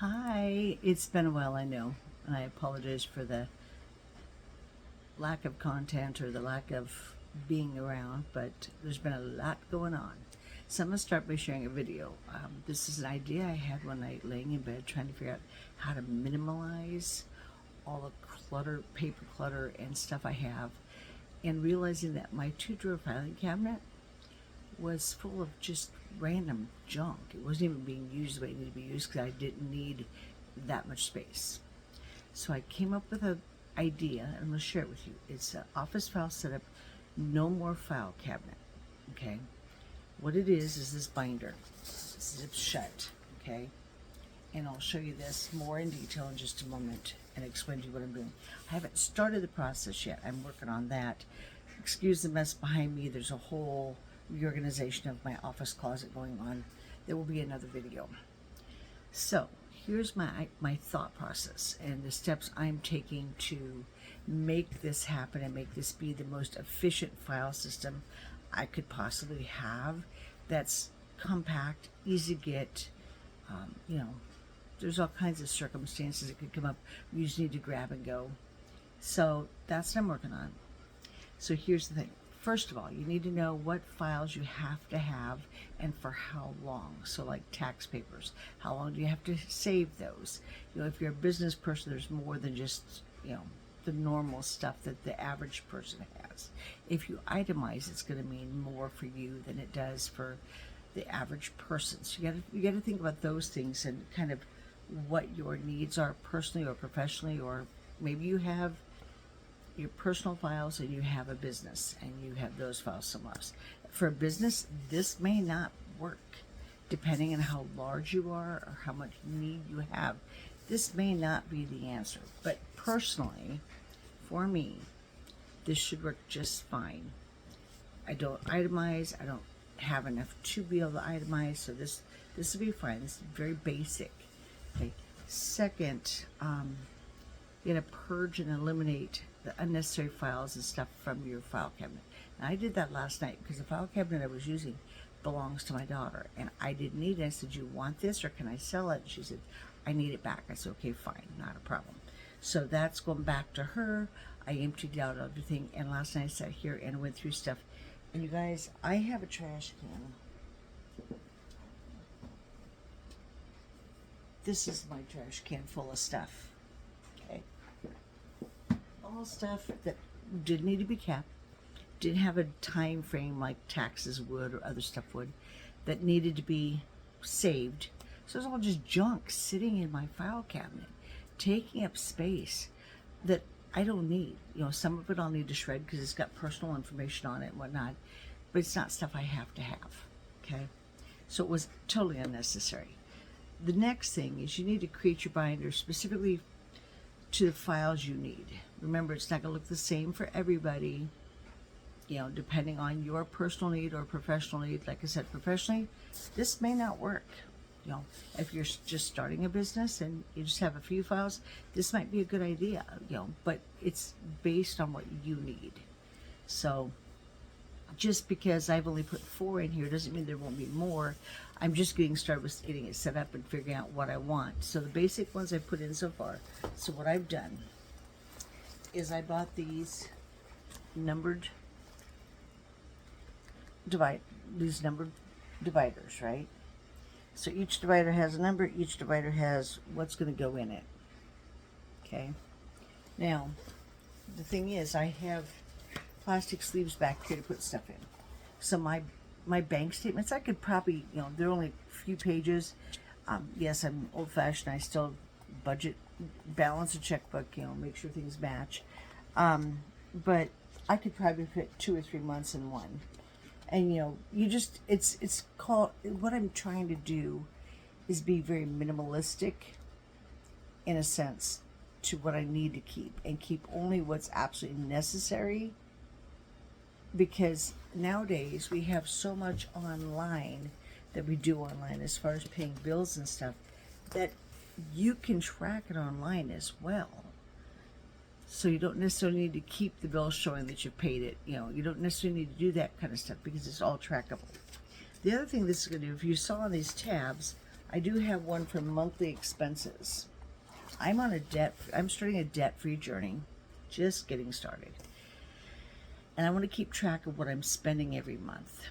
Hi, it's been a while, I know, and I apologize for the lack of content or the lack of being around, but there's been a lot going on. So I'm going to start by sharing a video. This is an idea I had one night laying in bed trying to figure out how to minimalize all the clutter, paper clutter, and stuff I have, and realizing that my two-drawer filing cabinet was full of just random junk. It wasn't even being used the way it needed to be used because I didn't need that much space. So I came up with an idea, and I'm going to share it with you. It's an office file setup, no more file cabinet. Okay, what it is this binder. It zips shut. Okay, and I'll show you this more in detail in just a moment and explain to you what I'm doing. I haven't started the process yet. I'm working on that. Excuse the mess behind me. There's a whole reorganization of my office closet going on. There will be another video. So here's my thought process and the steps I'm taking to make this happen and make this be the most efficient file system I could possibly have. That's compact, easy to get. There's all kinds of circumstances that could come up. You just need to grab and go. So that's what I'm working on. So here's the thing. First of all, you need to know what files you have to have and for how long. So like tax papers, how long do you have to save those? If you're a business person, there's more than just, the normal stuff that the average person has. If you itemize, it's going to mean more for you than it does for the average person. So you got to think about those things and kind of what your needs are personally or professionally, or maybe you have your personal files and you have a business and you have those files somewhere else. For a business, this may not work depending on how large you are or how much need you have. This may not be the answer, but personally, for me, this should work just fine. I don't itemize. I don't have enough to be able to itemize, so this will be fine. This is very basic. Okay. Second, you're going to purge and eliminate the unnecessary files and stuff from your file cabinet. And I did that last night because the file cabinet I was using belongs to my daughter, and I didn't need it. I said, "You want this, or can I sell it?" She said, "I need it back." I said, "Okay, fine, not a problem." So that's going back to her. I emptied out everything, and last night I sat here and went through stuff. And you guys, I have a trash can. This is my trash can full of stuff. Okay. All stuff that didn't need to be kept, didn't have a time frame like taxes would or other stuff would, that needed to be saved. So it's all just junk sitting in my file cabinet, taking up space that I don't need. Some of it I'll need to shred because it's got personal information on it and whatnot, but it's not stuff I have to have. Okay, so it was totally unnecessary. The next thing is you need to create your binder specifically to the files you need. Remember, it's not going to look the same for everybody, depending on your personal need or professional need. Like I said, professionally, this may not work. If you're just starting a business and you just have a few files, this might be a good idea, but it's based on what you need. So just because I've only put 4 in here doesn't mean there won't be more. I'm just getting started with getting it set up and figuring out what I want. So the basic ones I've put in so far. So what I've done is I bought these numbered dividers, right? So each divider has a number, each divider has what's going to go in it. Okay. Now, the thing is, I have plastic sleeves back here to put stuff in. So my bank statements, I could probably, they're only a few pages. Yes, I'm old-fashioned. I still budget, balance a checkbook, make sure things match. But I could probably fit 2 or 3 months in one. And it's called, what I'm trying to do is be very minimalistic in a sense to what I need to keep, and keep only what's absolutely necessary, because nowadays we have so much online that we do online as far as paying bills and stuff that you can track it online as well. So you don't necessarily need to keep the bill showing that you paid it. You don't necessarily need to do that kind of stuff because it's all trackable. The other thing this is going to do, if you saw on these tabs, I do have one for monthly expenses. I'm starting a debt-free journey, just getting started. And I want to keep track of what I'm spending every month,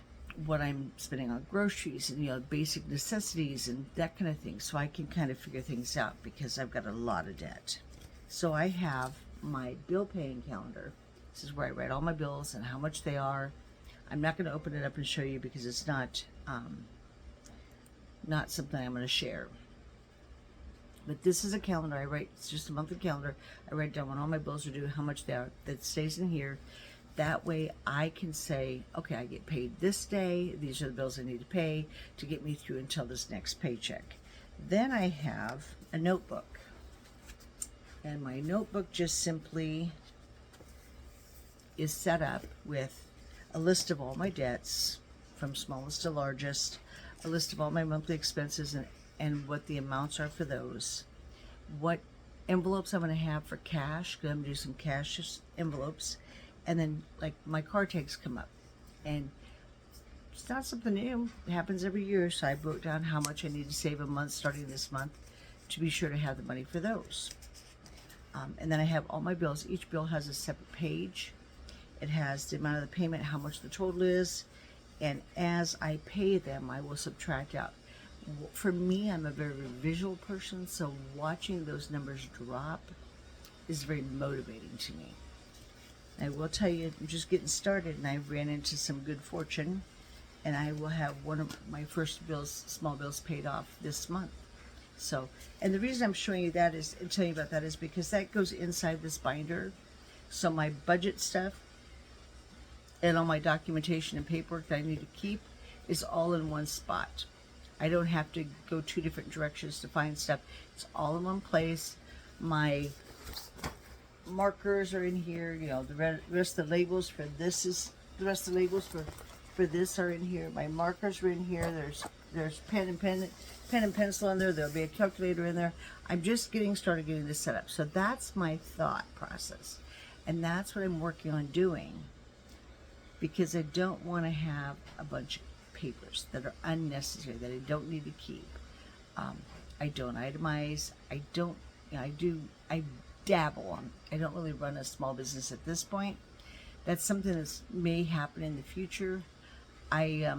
what I'm spending on groceries and, basic necessities and that kind of thing. So I can kind of figure things out because I've got a lot of debt. So I have my bill paying calendar. This is where I write all my bills and how much they are. I'm not going to open it up and show you because it's not something I'm going to share. But this is a calendar I write. It's just a monthly calendar. I write down when all my bills are due, how much they are. That stays in here. That way I can say, okay, I get paid this day. These are the bills I need to pay to get me through until this next paycheck. Then I have a notebook. And my notebook just simply is set up with a list of all my debts from smallest to largest, a list of all my monthly expenses and what the amounts are for those, what envelopes I'm going to have for cash, because I'm going to do some cash envelopes, and then like my car tags come up. And it's not something new. It happens every year, so I wrote down how much I need to save a month starting this month to be sure to have the money for those. And then I have all my bills. Each bill has a separate page. It has the amount of the payment, how much the total is, and as I pay them, I will subtract out. For me, I'm a very visual person, so watching those numbers drop is very motivating to me. I will tell you, I'm just getting started, and I ran into some good fortune, and I will have one of my first bills, small bills, paid off this month. So, and the reason I'm showing you that is, and telling you about that is because that goes inside this binder. So my budget stuff and all my documentation and paperwork that I need to keep is all in one spot. I don't have to go two different directions to find stuff. It's all in one place. My markers are in here. The rest of the labels for this is the rest of the labels for this are in here. My markers are in here. There's pen and pencil in there. There'll be a calculator in there. I'm just getting started getting this set up. So that's my thought process, and that's what I'm working on doing, because I don't want to have a bunch of papers that are unnecessary, that I don't need to keep. I don't itemize. I dabble on. I don't really run a small business at this point. That's something that may happen in the future. I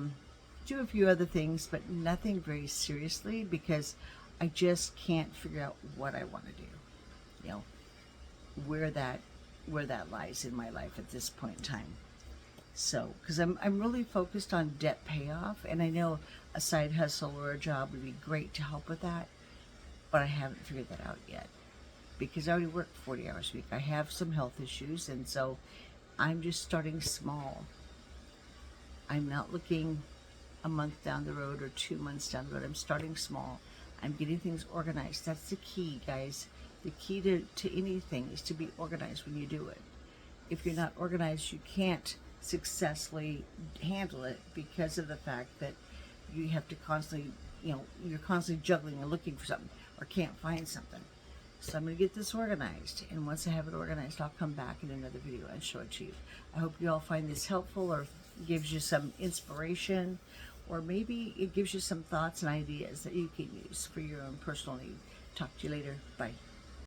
do a few other things, but nothing very seriously, because I just can't figure out what I want to do. Where that lies in my life at this point in time. So, because I'm really focused on debt payoff, and I know a side hustle or a job would be great to help with that, but I haven't figured that out yet, because I already work 40 hours a week. I have some health issues, and so I'm just starting small. I'm not looking a month down the road or 2 months down the road. I'm starting small. I'm getting things organized. That's the key, guys. The key to anything is to be organized when you do it. If you're not organized, you can't successfully handle it, because of the fact that you have to constantly, you're constantly juggling and looking for something or can't find something. So I'm going to get this organized, and once I have it organized, I'll come back in another video and show it to you. I hope you all find this helpful, or gives you some inspiration, or maybe it gives you some thoughts and ideas that you can use for your own personal need. Talk to you later. Bye.